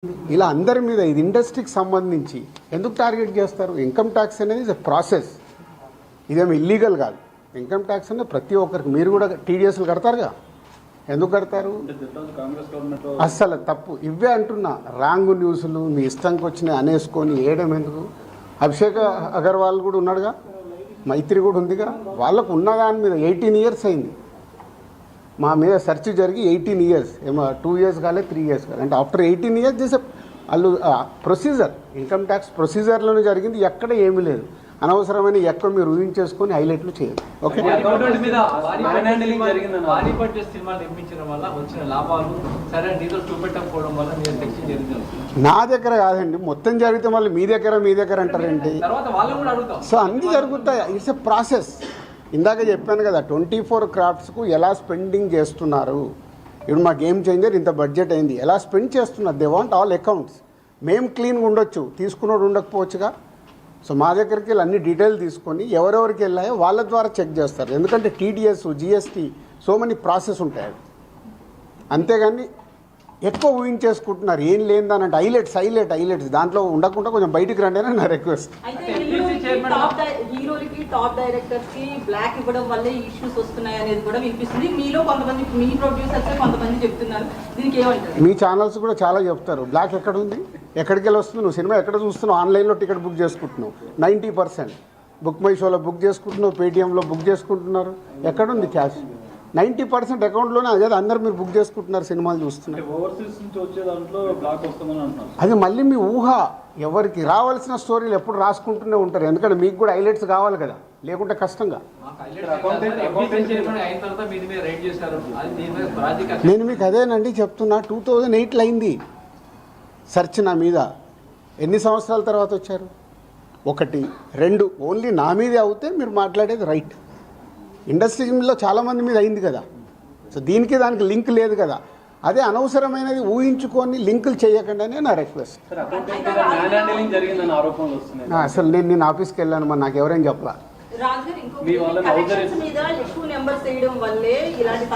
ఇలా అందరి మీద ఇది ఇండస్ట్రీకి సంబంధించి ఎందుకు టార్గెట్ చేస్తారు? ఇన్కమ్ ట్యాక్స్ అనేది ఇస్ ఎ ప్రాసెస్, ఇదేమి ఇల్లీగల్ కాదు. ఇన్కమ్ ట్యాక్స్ అనేది ప్రతి ఒక్కరికి, మీరు కూడా టీడీఎస్లు కడతారుగా, ఎందుకు కడతారు? అస్సలు తప్పు. ఇవే అంటున్నా, రాంగ్ న్యూస్లు మీ ఇష్టంకి వచ్చినాయి అనేసుకొని వేయడం ఎందుకు? అభిషేక్ అగర్వాల్ కూడా ఉన్నాడుగా, మైత్రి కూడా ఉందిగా, వాళ్ళకు ఉన్నదాని మీద 18 years అయింది. మా మీద సెర్చ్ జరిగి 18 years, ఏమో 2 years కాలే 3 years కాలే, అంటే ఆఫ్టర్ 18 years చేసే వాళ్ళు ప్రొసీజర్, ఇన్కమ్ ట్యాక్స్ ప్రొసీజర్లోనే జరిగింది, ఎక్కడ ఏమీ లేదు. అనవసరమైన ఎక్కడ మీరు ఊహించేసుకొని హైలైట్లు చేయదు. ఓకే, నా దగ్గర కాదండి, మొత్తం జరిగితే మళ్ళీ మీ దగ్గర అంటారేంటి? సో అన్నీ జరుగుతాయి, ఇట్స్ ఎ ప్రాసెస్. ఇందాక చెప్పాను కదా, 24 క్రాఫ్ట్స్కు ఎలా స్పెండింగ్ చేస్తున్నారు. ఇప్పుడు మా గేమ్ చేంజర్ ఇంత బడ్జెట్ అయింది, ఎలా స్పెండ్ చేస్తున్నారు. They want all accounts. మేము క్లీన్గా ఉండొచ్చు, తీసుకున్నోడు ఉండకపోవచ్చుగా. సో మా దగ్గరికి వెళ్ళి అన్ని డీటెయిల్ తీసుకొని ఎవరెవరికి వెళ్ళాయో వాళ్ళ ద్వారా చెక్ చేస్తారు. ఎందుకంటే TDS, GST, so many process ఉంటాయి. అంతేగాని ఎక్కువ ఊహించేసుకుంటున్నారు, ఏం లేదని. హైలైట్స్ దాంట్లో ఉండకుండా కొంచెం బయటికి రండి అని నా రిక్వెస్ట్. హీరోలకి, టాప్ డైరెక్టర్స్ కి బ్లాక్ ఇవ్వడం వల్లే ఇష్యూస్ వస్తున్నాయి అనేది కూడా వినిపిస్తుంది. మీలో కొంతమంది, మీ ప్రొడ్యూసర్స్ కొంతమంది చెప్తున్నారు, దీనికి ఏమంటారు? మీ ఛానల్స్ కూడా చాలా చెప్తారు, బ్లాక్ ఎక్కడ ఉంది, ఎక్కడికి వెళ్ళి వస్తుంది, నువ్వు సినిమా ఎక్కడ చూస్తున్నావు, ఆన్లైన్లో టికెట్ బుక్ చేసుకుంటున్నావు, 90% బుక్ మై షోలో బుక్ చేసుకుంటున్నావు, పేటీఎంలో బుక్ చేసుకుంటున్నారు. ఎక్కడుంది క్యాష్? 90% అకౌంట్లోనే. అదే అందరు మీరు బుక్ చేసుకుంటున్నారు, సినిమాలు చూస్తున్నారు. అది మళ్ళీ మీ ఊహ. ఎవరికి రావాల్సిన స్టోరీలు ఎప్పుడు రాసుకుంటూనే ఉంటారు, ఎందుకంటే మీకు కూడా హైలైట్స్ కావాలి కదా, లేకుంటే కష్టంగా. నేను మీకు అదేనండి చెప్తున్నా, 2008లో అయింది సెర్చ్ నా మీద. ఎన్ని సంవత్సరాల తర్వాత వచ్చారు? 1, 2 ఓన్లీ నా మీదే అవుతే మీరు మాట్లాడేది రైట్. ఇండస్ట్రీలో చాలామంది మీద అయింది కదా. సో దీనికి దానికి లింక్ లేదు కదా. అదే అనవసరమైనది ఊహించుకొని లింకులు చేయకుండా నా రిక్వెస్ట్. అసలు నేను ఆఫీస్కి వెళ్ళాను, మరి నాకు ఎవరైనా చెప్పలా.